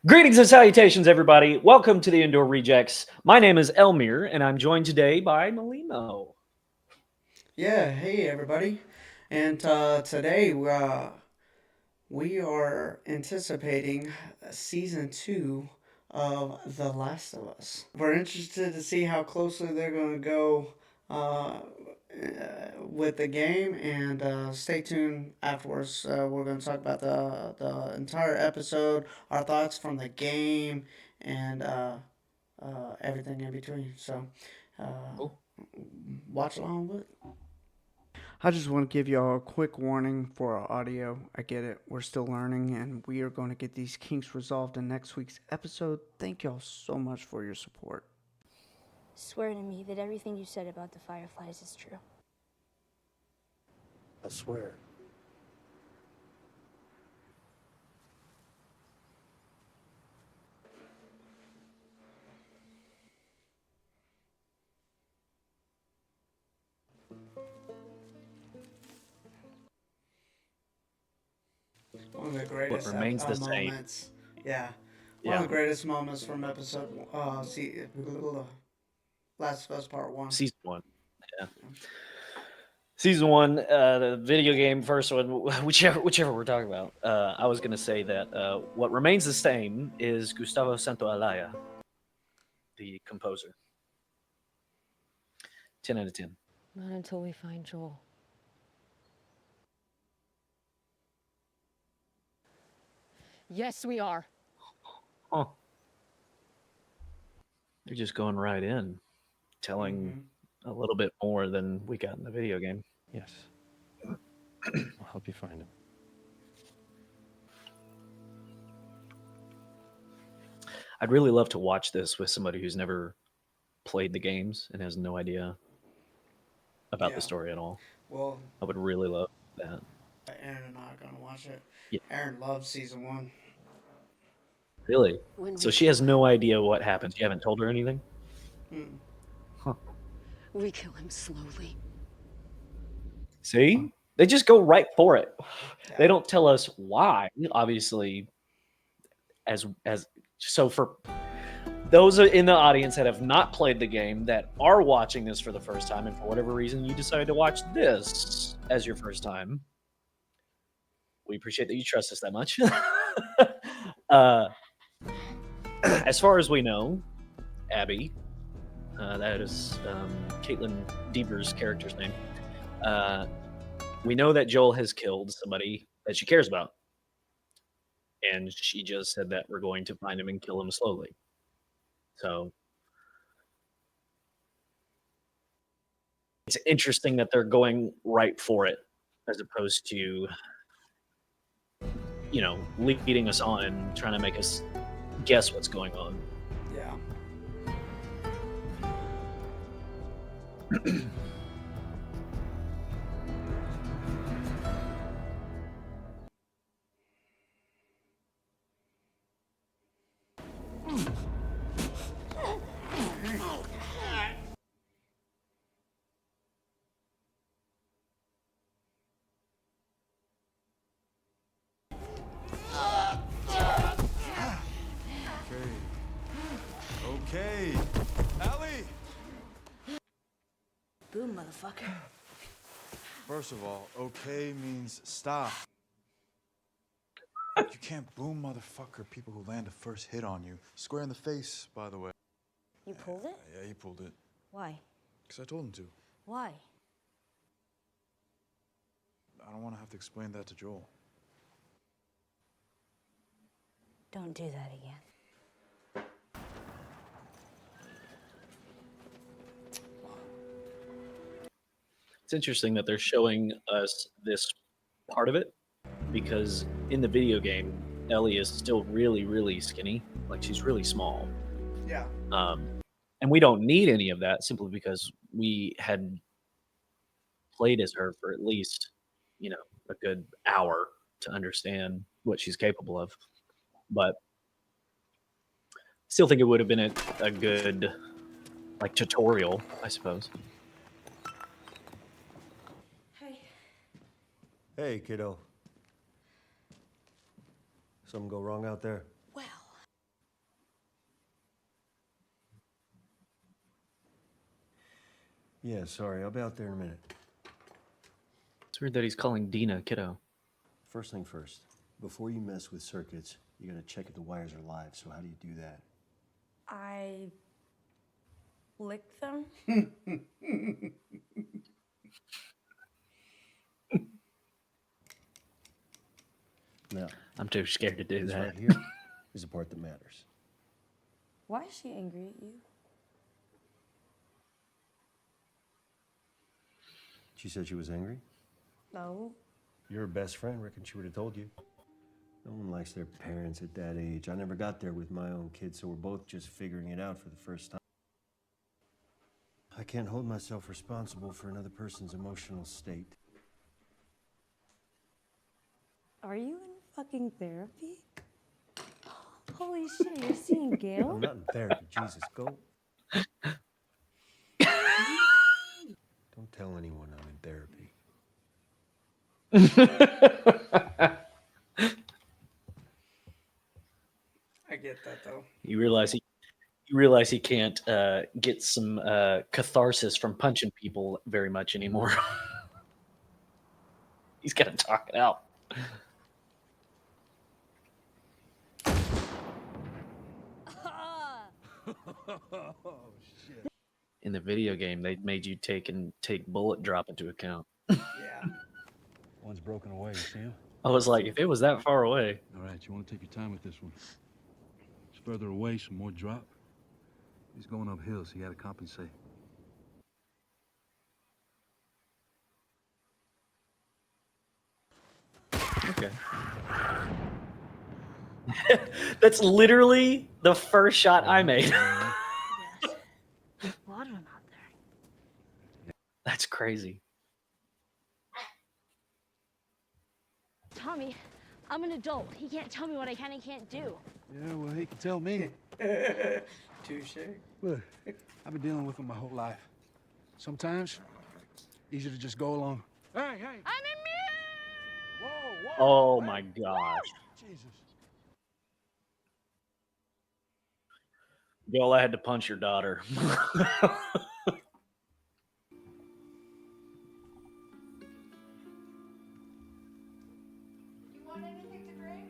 Greetings and salutations, everybody. Welcome to the EndorRejects. My name is Elmiir, and I'm joined today by Molimo. Yeah, hey everybody. And today we are anticipating season 2 of The Last of Us. We're interested to see how closely they're going to go with the game, and stay tuned afterwards. We're going to talk about the entire episode, our thoughts from the game, and everything in between. So uh, Cool. watch along with. I just want to give you all a quick warning for our audio. I get it. We're still learning, and we are going to get these kinks resolved in next week's episode. Thank y'all so much for your support. Swear to me that everything you said about the Fireflies is true. I swear. One of the What greatest remains the same? moments. Yeah. One of Yeah, the greatest moments from episode Last of Us Part 1. season one. Yeah, season one, the video game first one, whichever we're talking about. I was gonna say that what remains the same is Gustavo Santaolalla, the composer. 10 out of 10. Not until we find Joel. Yes, we are. Huh. They're just going right in, telling a little bit more than we got in the video game. Yes. I'll help you find him. I'd really love to watch this with somebody who's never played the games and has no idea about the Yeah. story at all. Well, I would really love that. Aaron and I are going to watch it. Yeah, Aaron loves season 1. really. When So we she has no idea what happens. You haven't told her anything? Mm. Huh. we kill him slowly. See? They just go right for it. They Yeah. don't tell us why. Obviously, as so for those in the audience that have not played the game that are watching this for the first time, and for whatever reason you decided to watch this as your first time, we appreciate that you trust us that much. uh, as far as we know, Abby, that is Caitlin Deaver's character's name. Uh, we know that Joel has killed somebody that she cares about, and she just said that we're going to find him and kill him slowly. So it's interesting that they're going right for it, as opposed to leading us on and trying to make us guess what's going on. Yeah. Okay. Ellie! Boom, motherfucker. First of all, okay means stop. You can't boom motherfucker people who land a first hit on you. Square in the face, by the way. You pulled it? Yeah, he pulled it. Why? Because I told him to. Why? I don't want to have to explain that to Joel. Don't do that again. It's interesting that they're showing us this part of it, because in the video game, Ellie is still really, really skinny. Like, she's really small. Yeah. And we don't need any of that simply because we had played as her for at least, a good hour to understand what she's capable of. But still think it would have been a good, like, tutorial, I suppose. Hey. Hey, kiddo. Something go wrong out there? Well, Yeah, sorry. I'll be out there in a minute. It's weird that he's calling Dina kiddo. First thing first. Before you mess with circuits, you gotta check if the wires are live. So how do you do that? I lick them. Now, I'm too scared to do this that. right here is the part that matters. Why is she angry at you? She said she was angry. No. You're her best friend. Reckon she would have told you. No one likes their parents at that age. I never got there with my own kids, so we're both just figuring it out for the first time. I can't hold myself responsible for another person's emotional state. Are you in fucking therapy? Holy shit, you're seeing Gail? I'm not in therapy. Jesus, go. Don't tell anyone I'm in therapy. I get that though. You realize he can't get some catharsis from punching people very much anymore. He's got to talk it out. In the video game, they made you take bullet drop into account. Yeah. One's broken away, you see him? I was like, if it was that far away. All right, you want to take your time with this one. It's further away, some more drop. He's going uphill, so you got to compensate. Okay. That's literally the first shot I made. Yes. A lot of them out there. That's crazy. Tommy, I'm an adult. He can't tell me what I can and can't do. Yeah, well, he can tell me. Touche. Look, I've been dealing with him my whole life. Sometimes, easier to just go along. Hey! I'm immune! Whoa! Oh my gosh. Jesus. Joel, I had to punch your daughter. You want anything to drink?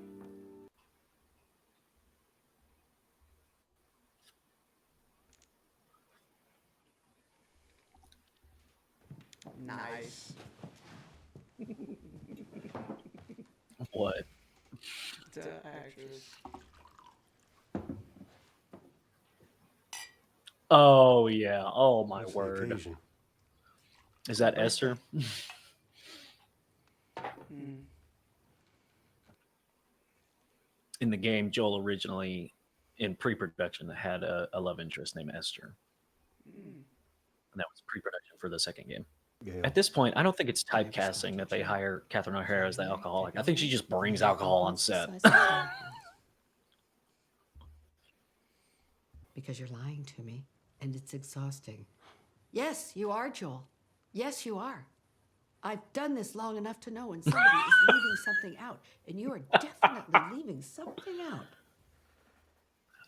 Nice. What? The actress. Oh yeah. Oh my What's the word. occasion? Is that Esther? Mm. In the game, Joel originally, in pre-production, had a love interest named Esther. And that was pre-production for the second game. Gail. At this point, I don't think it's typecasting that they hire Catherine O'Hara as the alcoholic. I think she just brings alcohol on set. Because you're lying to me, and it's exhausting. Yes, you are, Joel. Yes, you are. I've done this long enough to know when somebody is leaving something out, and you are definitely leaving something out.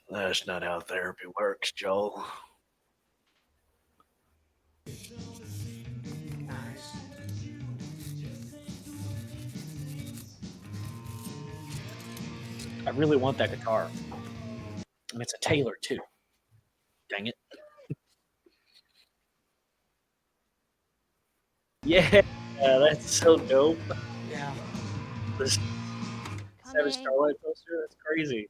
That's not how therapy works, Joel. Nice. I really want that guitar. And it's a Taylor, too. Dang it. Yeah, that's so dope. Yeah. This Savage Starlight poster, that's crazy.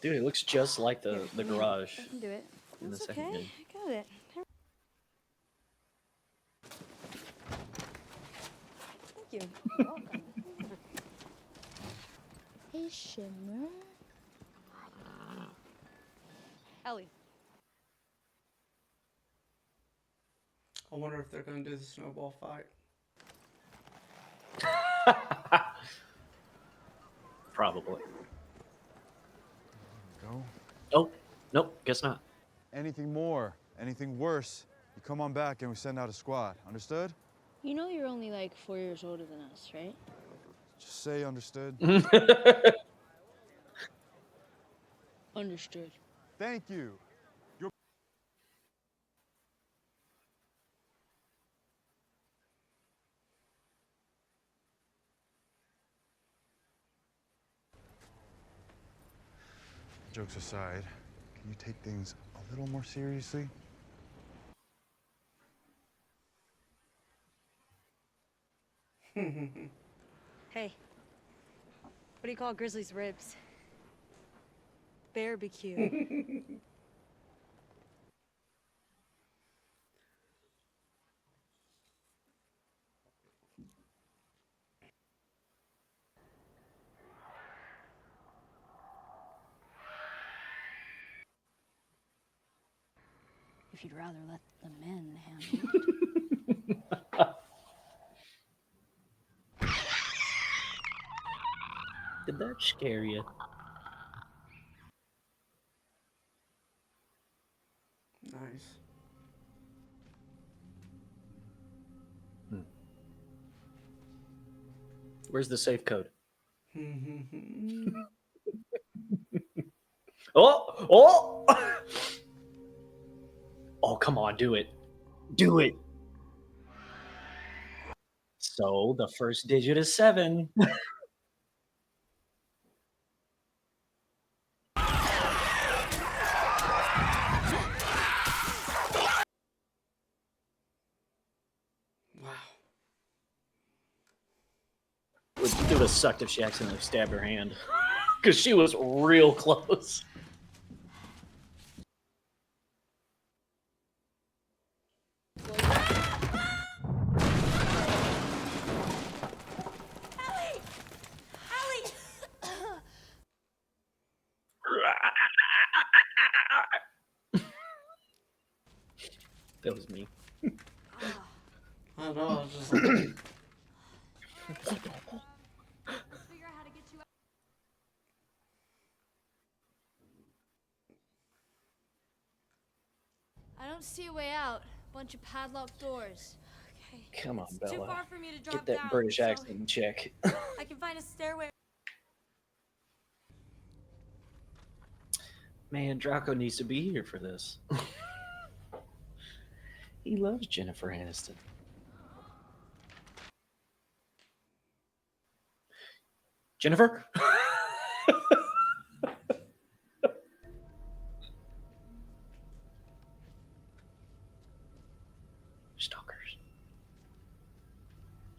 Dude, it looks just like the garage I can do it. in the That's second okay. game. I got it. Thank you. You're welcome. Hey, Shimmer. Ellie. I wonder if they're going to do the snowball fight. Probably. Go. Oh, nope, guess not. Anything more, anything worse, you come on back and we send out a squad. Understood? You know you're only like 4 years older than us, right? Just say understood. Understood. Thank you. Jokes aside, can you take things a little more seriously? Hey, what do you call Grizzly's ribs? Barbecue. If you'd rather let the men handle it. Did that scare you? Nice. Where's the safe code? Oh! Oh, come on, do it. Do it. So the first digit is 7. Wow. It would have sucked if she accidentally stabbed her hand. Because she was real close. That was me. I know, I was just like... I don't see a way out. Bunch of padlocked doors. Okay. Come on, Bella. Too far for me to Get drop that down, British so accent in check. I can find a stairway. Man, Draco needs to be here for this. He loves Jennifer Aniston. Jennifer? Stalkers.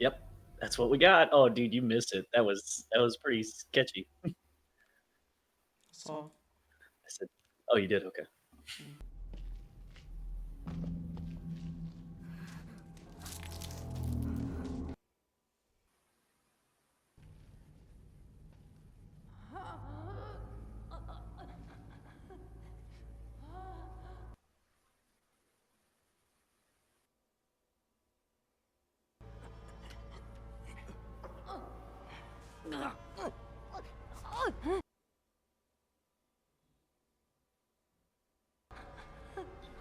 Yep, that's what we got. Oh, dude, you missed it. That was pretty sketchy. So... I said, oh, you did? Okay.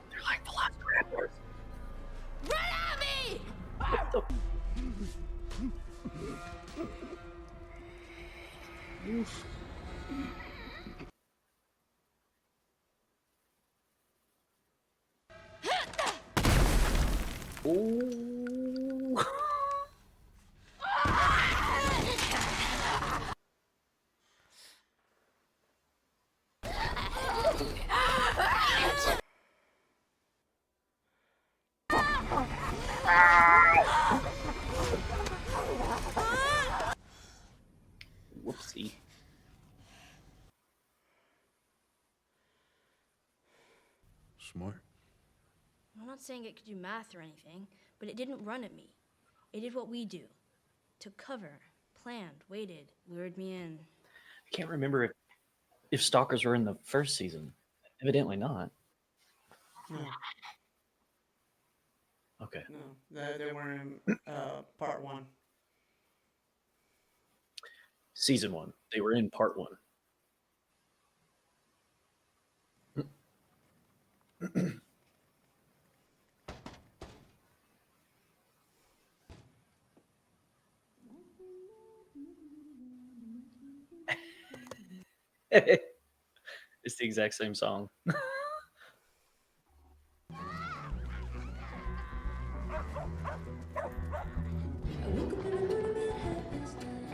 They're like velociraptors. Run at me! What the? Oof. Ooh. Whoopsie. Smart. I'm not saying it could do math or anything, but it didn't run at me. It did what we do. Took cover, planned, waited, lured me in. I can't remember if stalkers were in the first season. Evidently not. No. Okay. No, they were in part 1. Season 1. They were in part 1. It's the exact same song.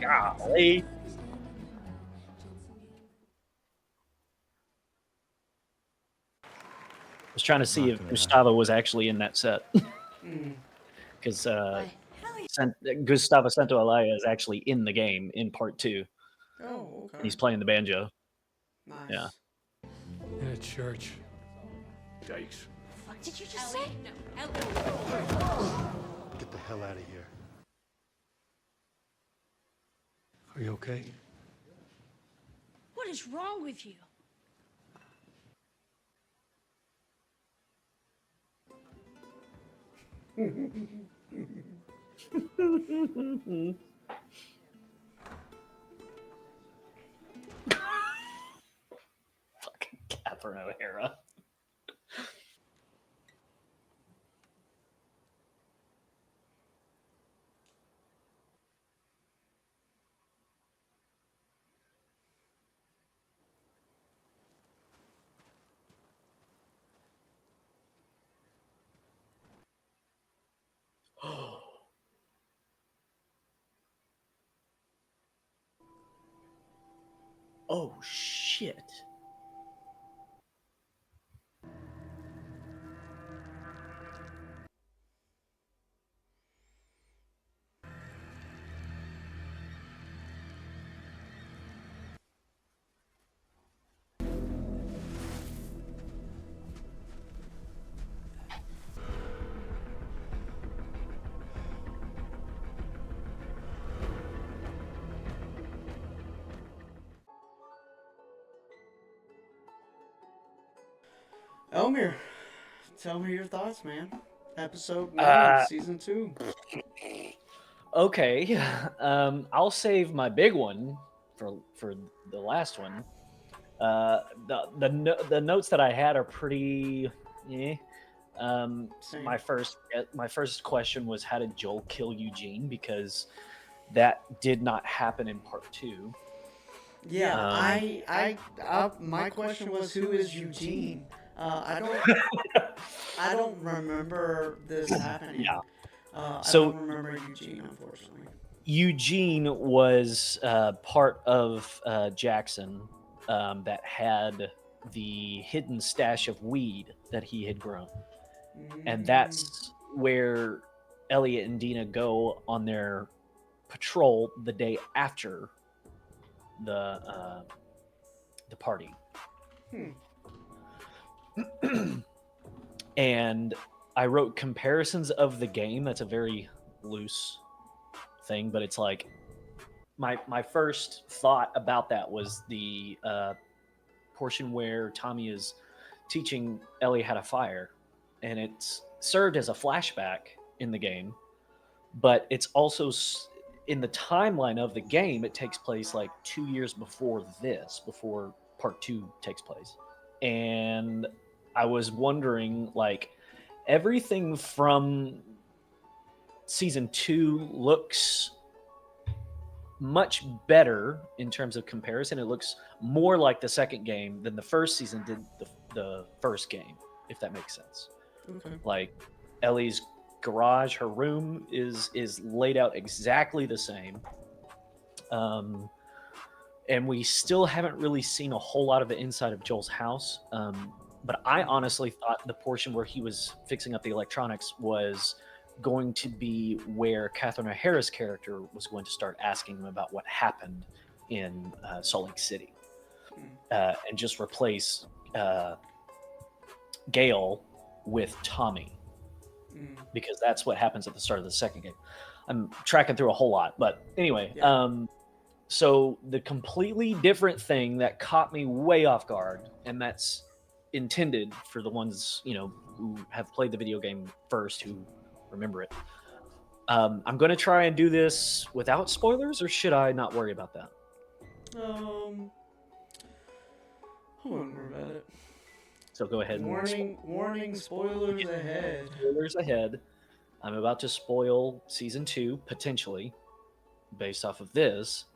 Golly. I was trying to see if Gustavo was actually in that set. Because Gustavo Santaolalla is actually in the game in part 2. Oh, okay. He's playing the banjo. Nice. Yeah. In a church. Yikes. What did you just say? No, Get the hell out of here. Are you okay? What is wrong with you? Fucking Catherine O'Hara. Oh, shit. Elmiir, tell me your thoughts, man. Episode 1 of season 2. Okay. I'll save my big one for the last one. The notes that I had are pretty. My first question was, how did Joel kill Eugene? Because that did not happen in part 2. Yeah, my question was, who is Eugene? I don't remember this happening. Yeah. I So- don't remember Eugene, unfortunately. Eugene was part of Jackson that had the hidden stash of weed that he had grown. And that's where Elliot and Dina go on their patrol the day after the party. And I wrote comparisons of the game. That's a very loose thing, but it's like my first thought about that was the portion where Tommy is teaching Ellie how to fire, and it's served as a flashback in the game, but it's also in the timeline of the game. It takes place like 2 years before part 2 takes place. And I was wondering, like, everything from season 2 looks much better in terms of comparison. It looks more like the second game than the first season did the first game, if that makes sense. Okay. Like, Ellie's garage, her room is laid out exactly the same. And we still haven't really seen a whole lot of the inside of Joel's house. But I honestly thought the portion where he was fixing up the electronics was going to be where Catherine O'Hara's character was going to start asking him about what happened in Salt Lake City, and just replace Gale with Tommy, because that's what happens at the start of the second game. I'm tracking through a whole lot, but anyway. So the completely different thing that caught me way off guard, and that's intended for the ones, who have played the video game first, who remember it. I'm going to try and do this without spoilers, or should I not worry about that? I wouldn't worry about it. So go ahead. Warning, spoilers ahead. Spoilers ahead. I'm about to spoil season 2, potentially, based off of this.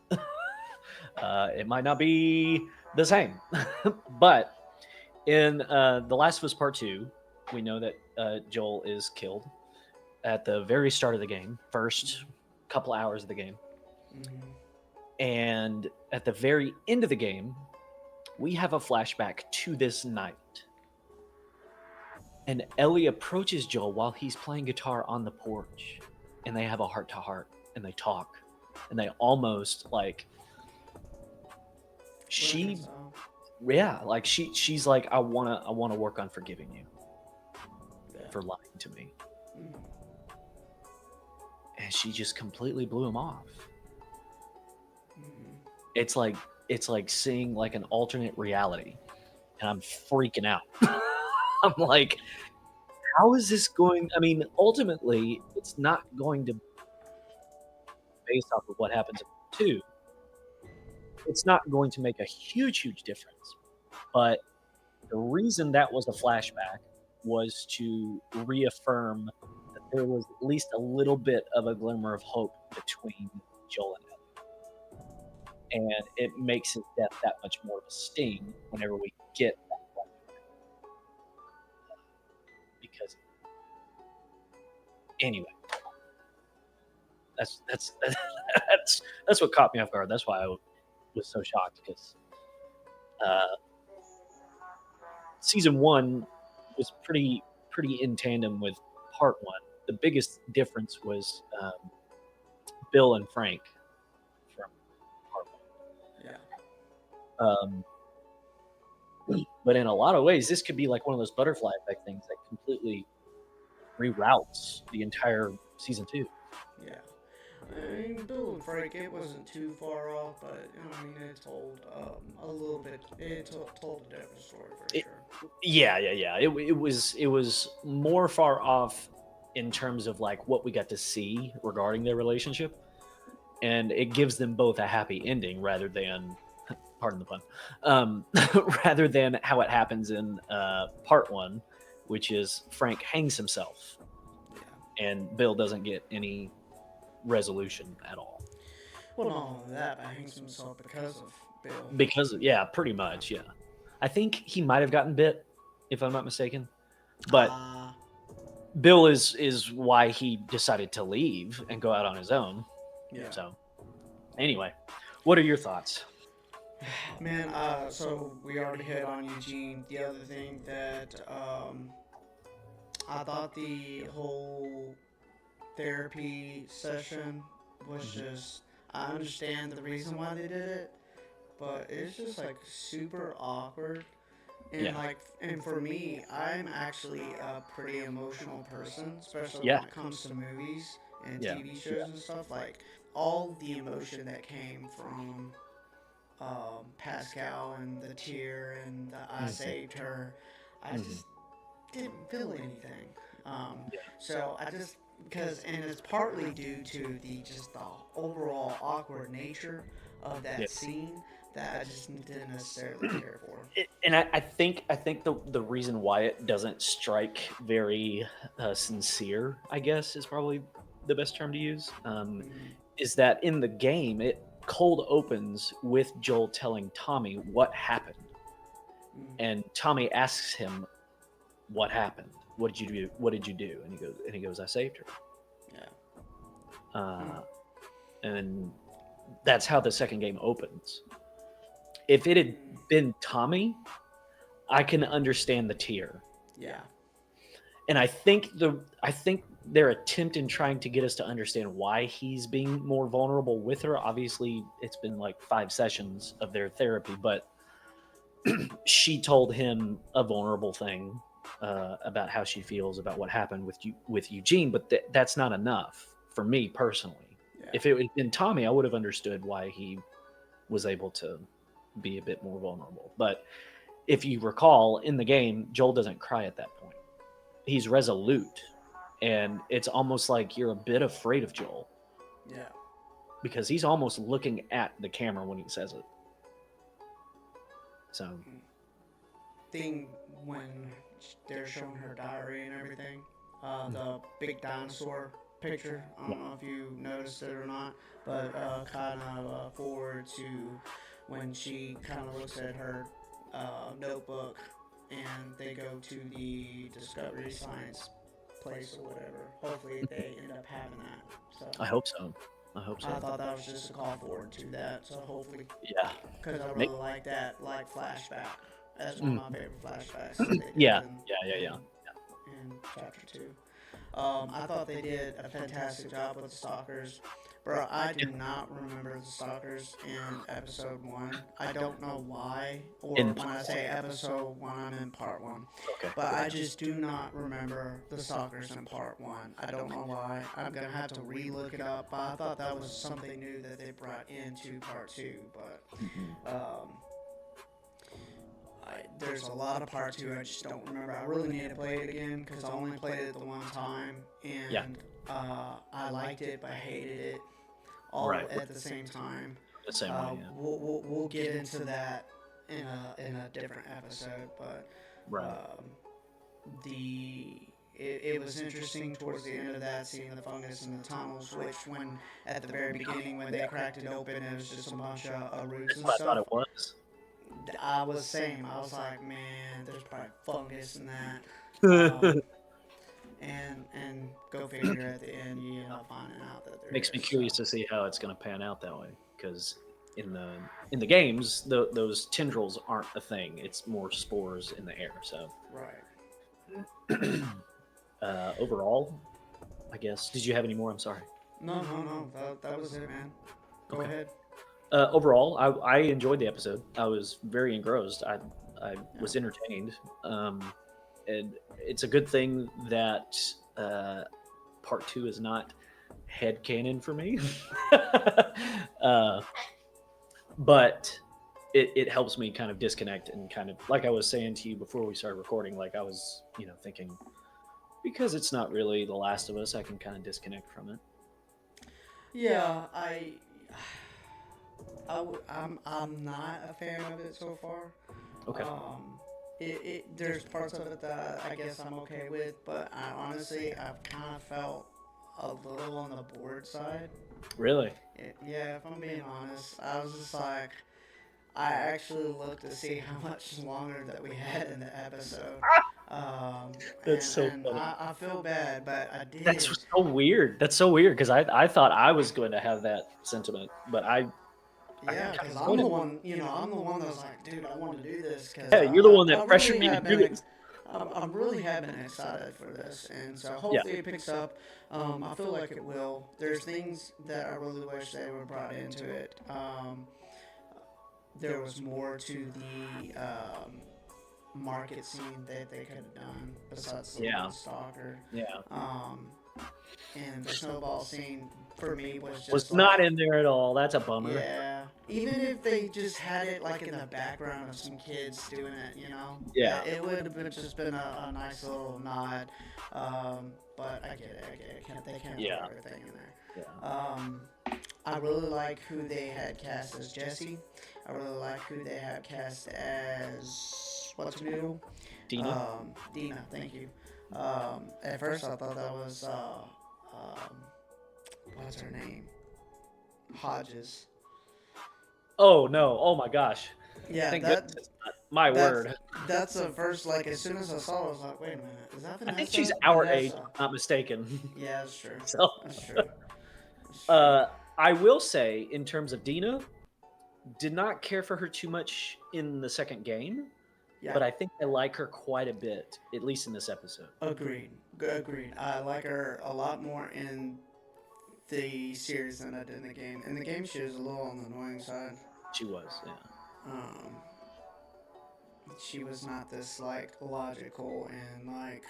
It might not be the same, but in The Last of Us Part Two, we know that Joel is killed at the very start of the game, first couple hours of the game, and at the very end of the game, we have a flashback to this night. And Ellie approaches Joel while he's playing guitar on the porch, and they have a heart to heart, and they talk, and they almost like she, yeah, like she's like, I wanna work on forgiving you for lying to me, and she just completely blew him off. It's like seeing like an alternate reality, and I'm freaking out. I'm like, how is this going? I mean, ultimately, it's not going to be based off of what happens in two. It's not going to make a huge difference. But the reason that was a flashback was to reaffirm that there was at least a little bit of a glimmer of hope between Joel and Ellie. And it makes his death that much more of a sting whenever we get that flashback. Because anyway, that's that's what caught me off guard. That's why I was so shocked, because season one was pretty in tandem with part one. The biggest difference was Bill and Frank from part one. But in a lot of ways, this could be like one of those butterfly effect things that completely reroutes the entire season two. Yeah. I mean, Bill and Frank, it wasn't too far off, but I mean, it told a little bit. It told a different story for sure. Yeah. It was more far off in terms of like what we got to see regarding their relationship, and it gives them both a happy ending rather than, pardon the pun, rather than how it happens in part one, which is Frank hangs himself, and Bill doesn't get any resolution at all. Well, not only that, but hangs himself because of Bill. Because yeah, pretty much, yeah. I think he might have gotten bit, if I'm not mistaken, but Bill is why he decided to leave and go out on his own. Yeah. So, anyway, what are your thoughts? Man, so we already hit on Eugene. The other thing that I thought the whole therapy session was just, I understand the reason why they did it, but it's just like super awkward. And and for me, I'm actually a pretty emotional person, especially when it comes to movies and TV shows and stuff. Like all the emotion that came from Pascal and the tear and the I saved her, I just didn't feel anything. So I just, and it's partly due to the overall awkward nature of that scene that I just didn't necessarily care for. And I think the reason why it doesn't strike very sincere, I guess, is probably the best term to use, is that in the game it cold opens with Joel telling Tommy what happened, and Tommy asks him what happened. What did you do? What did you do? And he goes, I saved her. Yeah. And that's how the second game opens. If it had been Tommy, I can understand the tear. Yeah. And I think their attempt in trying to get us to understand why he's being more vulnerable with her. Obviously, it's been like 5 sessions of their therapy, but she told him a vulnerable thing about how she feels about what happened with Eugene, but that's not enough for me personally. Yeah. If it had been Tommy, I would have understood why he was able to be a bit more vulnerable. But if you recall, in the game, Joel doesn't cry at that point. He's resolute, and it's almost like you're a bit afraid of Joel. Yeah. Because he's almost looking at the camera when he says it. So. Thing when they're showing her diary and everything, the big dinosaur picture, I don't know if you noticed it or not, but kind of forward to when she kind of looks at her notebook and they go to the Discovery Science place or whatever. Hopefully they end up having that. So I hope so. I hope so. I thought that was just a call forward to that. So hopefully, Yeah. because I really like that flashback. That's one of my favorite flashbacks that they did Yeah. in, Yeah. in chapter 2. I thought they did a fantastic job with the stalkers. Bro, I do not remember the stalkers in episode 1. I don't know why. Or In when part I say episode 1, I'm in part 1. Okay. But I just do not remember the stalkers in part 1. I don't know why. I'm going to have to re-look it up. But I thought that was something new that they brought into part 2. But there's a lot of part 2 I just don't remember. I really need to play it again because I only played it the one time. And I liked it, but I hated it all at the same time. The same way, yeah. We'll get into that in a different episode, but it was interesting towards the end of that, seeing the fungus in the tunnels, which when at the very beginning when they cracked it open, it was just a bunch of roots and That's stuff. what I thought it was. I was saying, I was like, man, there's probably fungus in that. And go figure, at the end you end up finding out that there Makes me is, curious to see how it's going to pan out that way, because in the games those tendrils aren't a thing. It's more spores in the air. So right. Overall, I guess. Did you have any more? I'm sorry. No. That was it, man. Go ahead. Overall, I enjoyed the episode. I was very engrossed. I was entertained. And it's a good thing that part 2 is not headcanon for me. But it helps me kind of disconnect and kind of, like I was saying to you before we started recording, like I was, thinking, because it's not really The Last of Us, I can kind of disconnect from it. Yeah, I'm not a fan of it so far. Okay. There's parts of it that I guess I'm okay with, but honestly I've kind of felt a little on the bored side. Really? Yeah, if I'm being honest, I was just like, I actually looked to see how much longer that we had in the episode. That's so and funny. I feel bad, but I did. That's so weird. That's so weird because I thought I was going to have that sentiment, but yeah, because I'm the one, I'm the one that's like, dude, I want to do this. Cause yeah, you're the one that pressured me to do this. I really have been excited for this, and so hopefully it picks up. I feel like it will. There's things that I really wish they were brought into it. There was more to the market scene that they could have done besides the stalker. Yeah. And the snowball scene for me was just not in there at all. That's a bummer. Yeah. Even if they just had it like in the background of some kids doing it, Yeah. it would have just been a nice little nod. But I get it. They can't put everything in there. Yeah. I really like who they had cast as Jesse. I really like who they had cast as what's her name? Dina. Dina, thank you. At first I thought that was what's her name? Hodges. Oh no! Oh my gosh! Yeah, Thank goodness. My word. That's the first. Like as soon as I saw it, I was like, wait a minute, is that Vanessa? I think she's our age, if I'm not mistaken. Yeah, that's true. So, that's true. I will say, in terms of Dina, did not care for her too much in the second game. Yeah. But I think I like her quite a bit, at least in this episode. Agreed. I like her a lot more in the series than I did in the game. In the game, she was a little on the annoying side. She was, yeah. She was not this like logical and like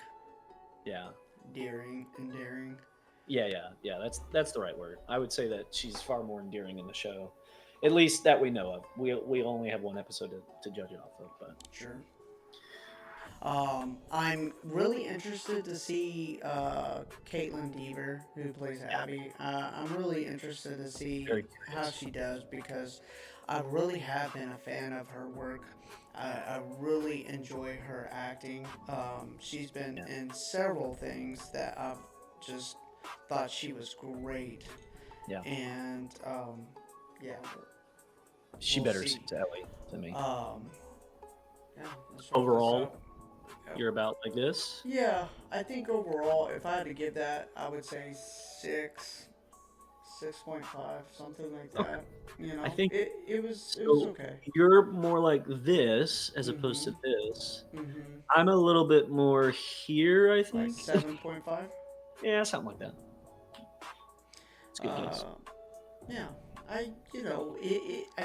endearing. Yeah. That's the right word. I would say that she's far more endearing in the show. At least that we know of. We only have one episode to judge it off of, but sure. I'm really interested to see Caitlin Dever, who plays Abby. I'm really interested to see how she does because I really have been a fan of her work. I really enjoy her acting. She's been in several things that I've just thought she was great. Yeah. And She We'll better see. suit Ellie to me. Yeah. Let's wrap this Overall, up. Yep. you're about like this. Yeah, I think overall, if I had to give that, I would say 6.5, something like Okay. that. You know, I think it was so. okay. You're more like this as opposed to this. I'm a little bit more here, I Like think. 7.5. Yeah, something like that. It's a good guess. Yeah, I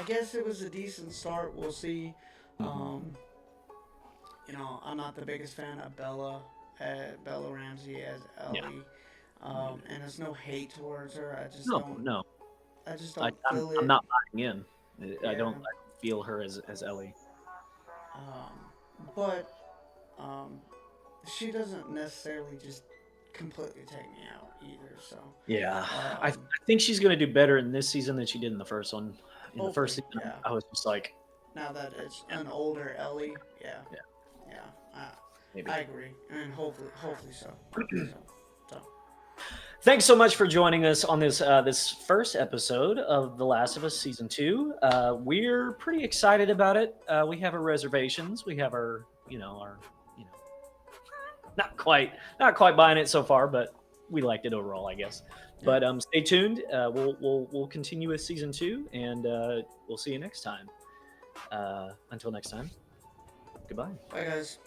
guess it was a decent start. We'll see. I'm not the biggest fan of Bella Ramsey as Ellie. Yeah. And there's no hate towards her. I just No, don't. no. I just don't feel I'm it. not buying in. I Yeah. don't feel her as Ellie. But she doesn't necessarily just completely take me out either. So Yeah, I think she's going to do better in this season than she did in the first one. In the first hopefully, season, yeah. I was just like, Now that it's an older Ellie, yeah. maybe. I agree, and hopefully so. So. Thanks so much for joining us on this this first episode of The Last of Us Season 2. We're pretty excited about it. We have our reservations. We have our not quite buying it so far, but we liked it overall, I guess. But stay tuned. We'll continue with Season 2, and we'll see you next time. Until next time, goodbye. Bye, guys.